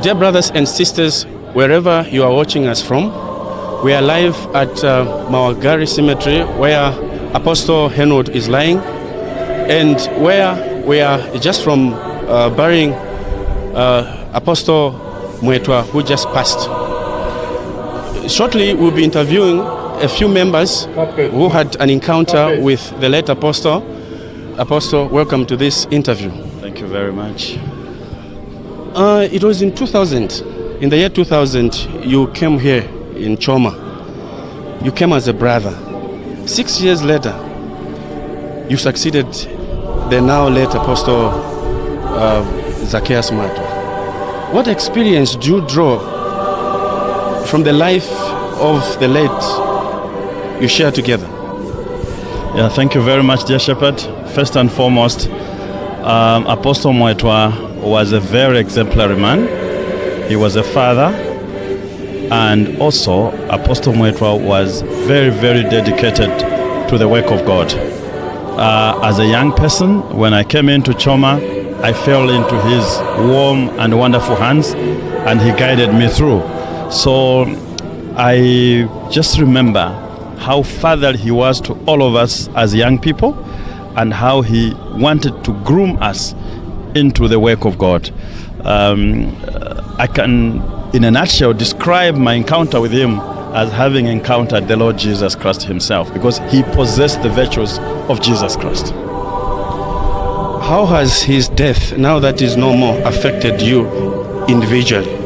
Dear brothers and sisters, wherever you are watching us from, we are live at Mawaggali Cemetery, where Apostle Henwood is lying, and where we are just from burying Apostle Mweetwa, who just passed. Shortly, we'll be interviewing a few members who had an encounter with the late Apostle. Apostle, welcome to this interview. Thank you very much. It was in 2000. In the year 2000, you came here in Choma. You came as a brother. 6 years later, you succeeded the now late Apostle Zaccheus Mweetwa. What experience do you draw from the life of the late you share together? Yeah, thank you very much, dear Shepherd. First and foremost, Apostle Mweetwa was a very exemplary man. He was a father, and also Apostle Mweetwa was very, very dedicated to the work of God. As a young person, when I came into Choma, I fell into his warm and wonderful hands, and he guided me through. So I just remember how fatherly he was to all of us as young people, and how he wanted to groom us into the work of God. I can, in a nutshell, describe my encounter with him as having encountered the Lord Jesus Christ himself, because he possessed the virtues of Jesus Christ. How has his death, now that he's no more, affected you individually?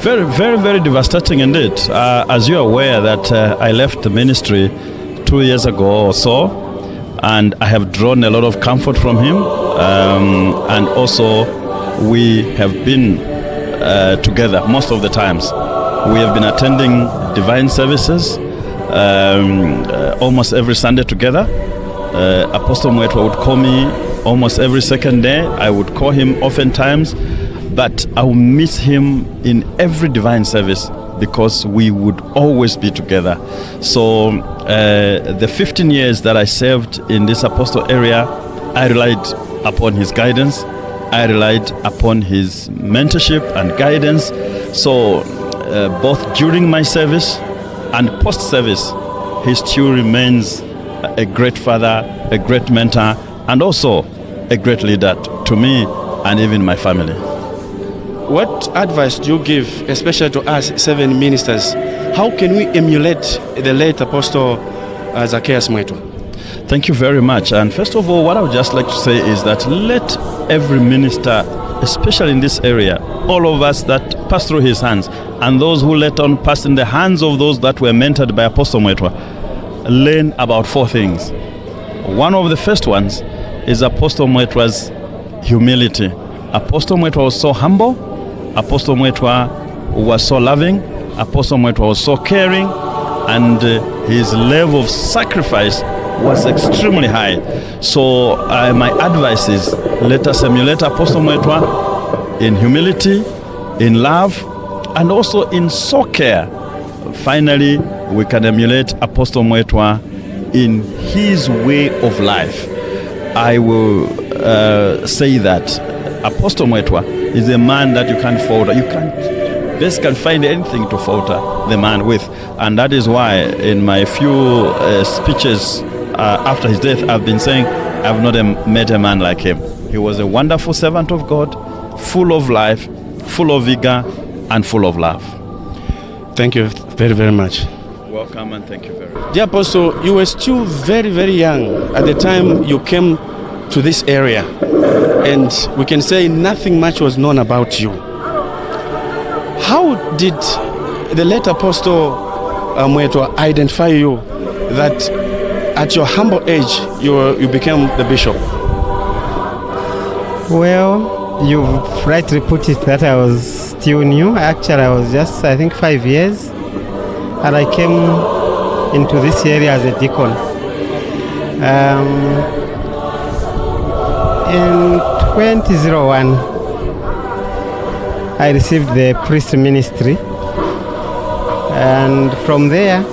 Very, very, very devastating indeed. As you're aware that I left the ministry 2 years ago or so, and I have drawn a lot of comfort from him, and also we have been together most of the times. We have been attending divine services almost every Sunday together. Apostle Mweetwa would call me almost every second day. I would call him oftentimes, but I will miss him in every divine service because we would always be together. So the 15 years that I served in this apostle area, I relied upon his guidance. I relied upon his mentorship and guidance. So both during my service and post-service, he still remains a great father, a great mentor, and also a great leader to me and even my family. What advice do you give, especially to us 7 ministers? How can we emulate the late Apostle Zaccheus Mweetwa? Thank you very much. And first of all, what I would just like to say is that let every minister, especially in this area, all of us that pass through his hands, and those who let on pass in the hands of those that were mentored by Apostle Mweetwa, learn about 4 things. One of the first ones is Apostle Mweetwa's humility. Apostle Mweetwa was so humble. Apostle Mweetwa was so loving. Apostle Mweetwa was so caring, and his level of sacrifice was extremely high. So my advice is, let us emulate Apostle Mweetwa in humility, in love, and also in so care. Finally, we can emulate Apostle Mweetwa in his way of life. I will say that Apostle Mweetwa is a man that you can't falter. You can't basically find anything to falter the man with. And that is why in my few speeches after his death, I've been saying I've not met a man like him. He was a wonderful servant of God, full of life, full of vigor, and full of love. Thank you very, very much. Welcome, and thank you very much. Dear Apostle, you were still very, very young at the time you came to this area, and we can say nothing much was known about you. How did the late Apostle Mweetwa identify you that at your humble age you became the bishop? Well, you've rightly put it that I was still new. Actually, I was just, I think, 5 years, and I came into this area as a deacon. In 2001, I received the priest ministry, and from there,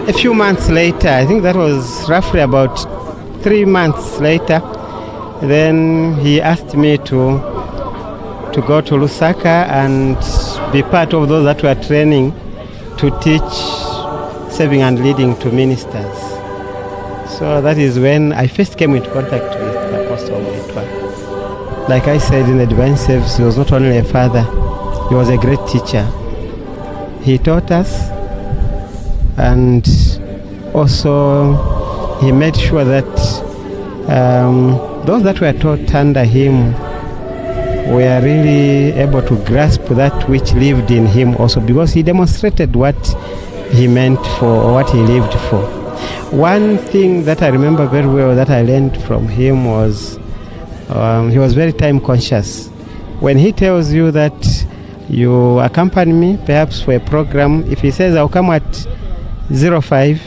a few months later, I think that was roughly about 3 months later, then he asked me to to go to Lusaka and be part of those that were training to teach serving and leading to ministers. So that is when I first came into contact with Apostle Mweetwa. Like I said, in the divine service, he was not only a father, he was a great teacher. He taught us, and also he made sure that those that were taught under him were really able to grasp that which lived in him also, because he demonstrated what he meant for, or what he lived for. One thing that I remember very well that I learned from him was he was very time conscious. When he tells you that you accompany me perhaps for a program, if he says I'll come at 05,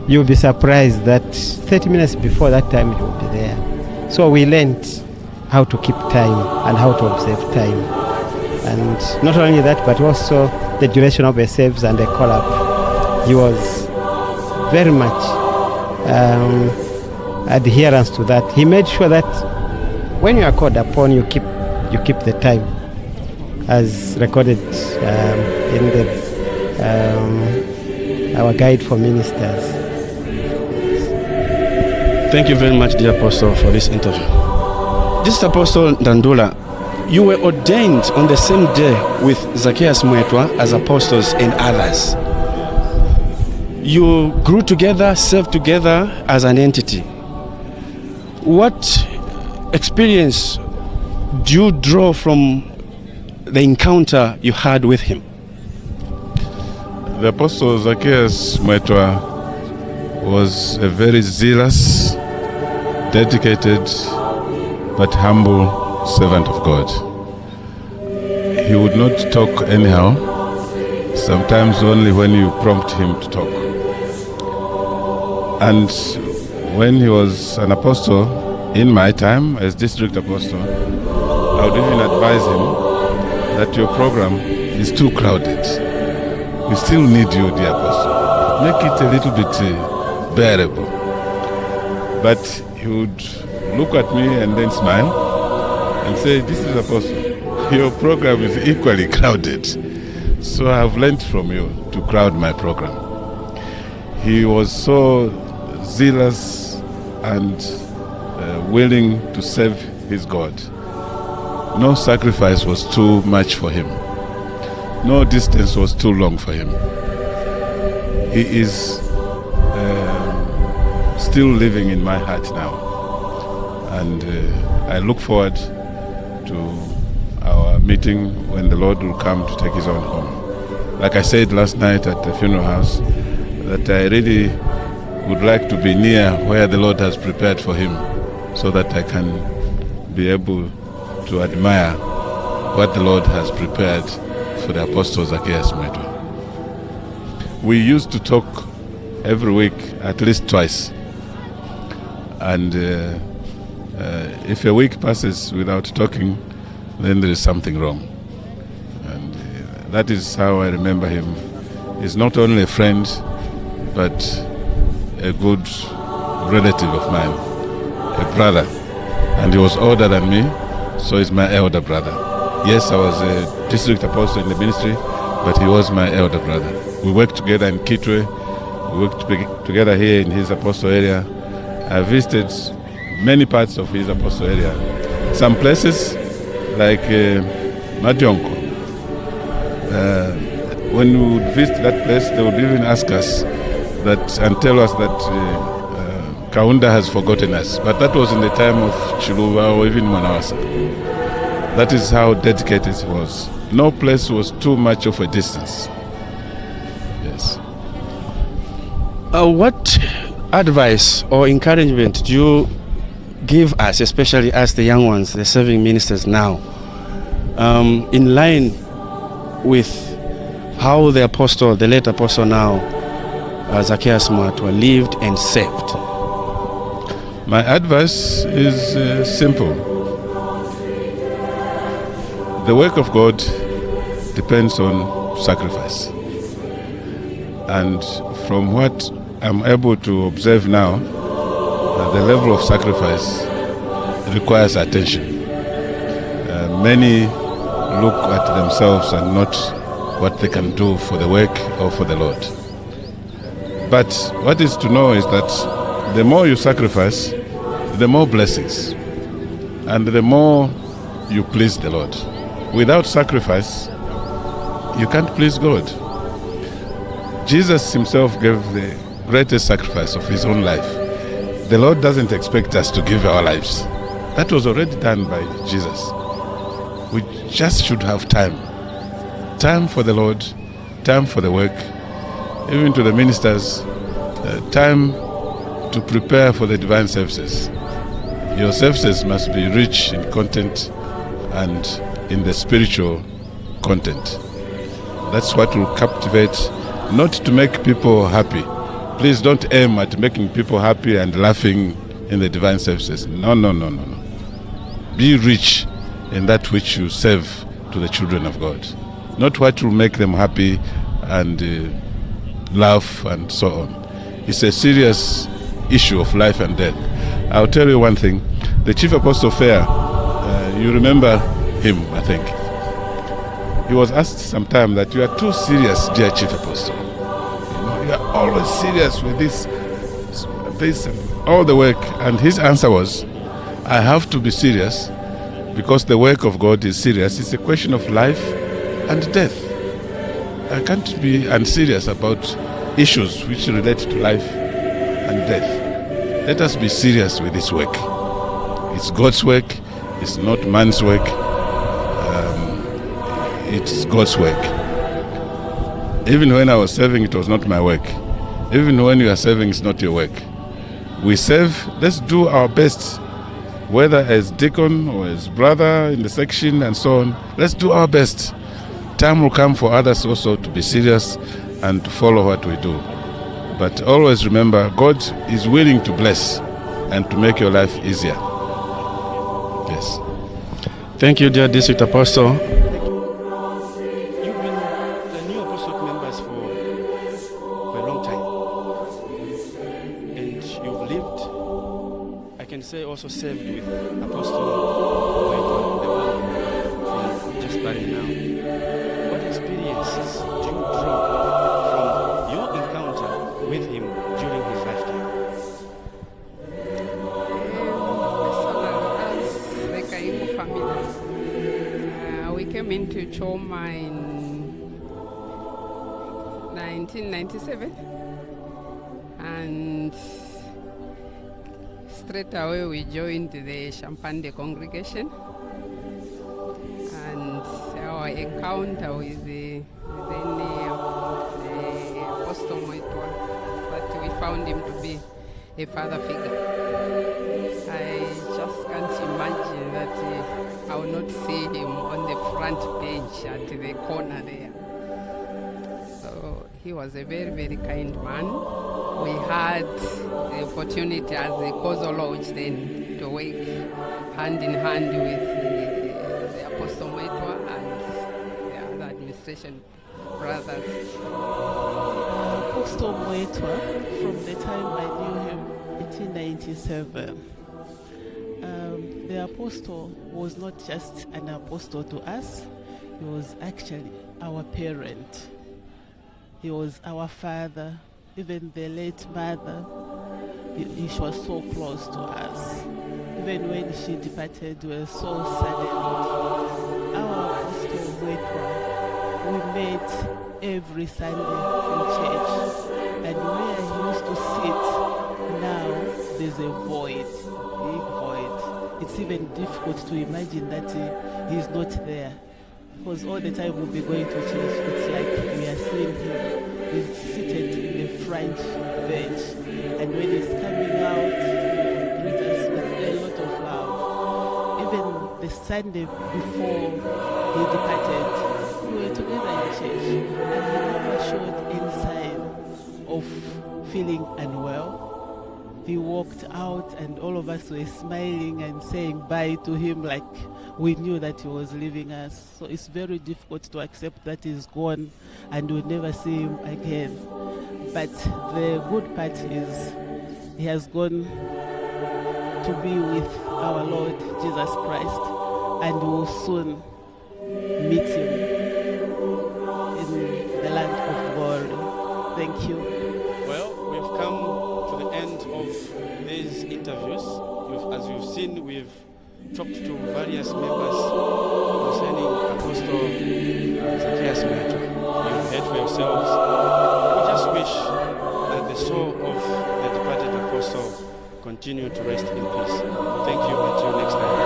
you'll be surprised that 30 minutes before that time he will be there. So we learned how to keep time and how to observe time. And not only that, but also the duration of a service and a call-up. He was very much adherence to that. He made sure that when you are called upon, you keep the time, as recorded in our guide for ministers. Thank you very much, dear Apostle, for this interview. This Apostle Ndandula, you were ordained on the same day with Zaccheus Mweetwa as apostles and others. You grew together, served together as an entity. What experience do you draw from the encounter you had with him? The Apostle Zaccheus Mweetwa was a very zealous, dedicated, but humble servant of God. He would not talk anyhow, sometimes only when you prompt him to talk. And when he was an apostle, in my time as district apostle, I would even advise him that your program is too crowded. We still need you, dear apostle. Make it a little bit bearable. But he would look at me and then smile and say, this is apostle, your program is equally crowded. So I have learned from you to crowd my program. He was so zealous and willing to serve his God. No sacrifice was too much for him. No distance was too long for him. He is still living in my heart now. And I look forward to our meeting when the Lord will come to take his own home. Like I said last night at the funeral house, that I really would like to be near where the Lord has prepared for him, so that I can be able to admire what the Lord has prepared for the Apostle Zaccheus Mweetwa. We used to talk every week at least twice. And if a week passes without talking, then there is something wrong. And that is how I remember him. He's not only a friend, but a good relative of mine, a brother. And he was older than me, so he's my elder brother. Yes, I was a district apostle in the ministry, but he was my elder brother. We worked together in Kitwe, we worked together here in his apostle area. I visited many parts of his apostle area. Some places like Madionko. When we would visit that place, they would even ask us that and tell us that Kaunda has forgotten us. But that was in the time of Chiluba or even Manawasa. That is how dedicated he was. No place was too much of a distance. Yes. What advice or encouragement do you give us, especially as the young ones, the serving ministers now, in line with how the apostle, the late apostle now, Zaccheus Mweetwa, lived and served? My advice is simple. The work of God depends on sacrifice. And from what I'm able to observe now, the level of sacrifice requires attention. many look at themselves and not what they can do for the work or for the Lord. But what is to know is that the more you sacrifice, the more blessings, and the more you please the Lord. Without sacrifice, you can't please God. Jesus himself gave the greatest sacrifice of his own life. The Lord doesn't expect us to give our lives. That was already done by Jesus. We just should have time. Time for the Lord, time for the work, even to the ministers, time to prepare for the divine services. Your services must be rich in content and in the spiritual content. That's what will captivate, not to make people happy. Please don't aim at making people happy and laughing in the divine services. No. Be rich in that which you serve to the children of God. Not what will make them happy and laugh and so on. It's a serious issue of life and death. I'll tell you one thing. The Chief Apostle Fair, you remember him, I think. He was asked sometime that you are too serious, dear Chief Apostle. You are always serious with this and all the work. And his answer was, I have to be serious because the work of God is serious. It's a question of life and death. I can't be unserious about issues which relate to life and death. Let us be serious with this work. It's God's work. It's not man's work. It's God's work. Even when I was serving, it was not my work. Even when you are serving, it's not your work. We serve, let's do our best, whether as deacon or as brother in the section and so on. Let's do our best. Time will come for others also to be serious and to follow what we do. But always remember, God is willing to bless and to make your life easier. Yes. Thank you, dear District Apostle. You've been the new apostolic members for a long time. And you've lived, I can say also served with Apostle Mweetwa, the one from just Bali now. What experiences do you draw from your encounter with him during his lifetime? As the Kaingu family, we came into Choma in 1997, and straight away we joined the Champande congregation, and our encounter with the Apostle Mweetwa, that we found him to be a father figure. I just can't imagine that I will not see him on the front bench at the corner there. So he was a very, very kind man. We had the opportunity as a Kozo Lodge then to work hand in hand with the Apostle Mweetwa and the other administration brothers. Apostle Mweetwa, from the time I knew him, 1897, the apostle was not just an apostle to us, he was actually our parent. He was our father. Even the late mother, she was so close to us. Even when she departed, we were so saddened. Our Apostle Mweetwa, we met every Sunday in church, and where he used to sit, now there's a void, big void. It's even difficult to imagine that he's not there, because all the time we'll be going to church, it's like we are seeing him. He's seated in the front bench, and when he's coming out, he greets us with a lot of love. Even the Sunday before he departed, we were together in church, and he never showed any sign of feeling unwell. He walked out, and all of us were smiling and saying bye to him like we knew that he was leaving us. So it's very difficult to accept that he's gone and we'll never see him again. But the good part is he has gone to be with our Lord Jesus Christ. and we will soon meet him in the land of glory. Thank you. Well, we've come to the end of these interviews. As you've seen, we've talked to various members concerning Apostle Zaccheus Mweetwa. You've heard for yourselves. We just wish that the soul of the departed apostle continue to rest in peace. Thank you. Until next time.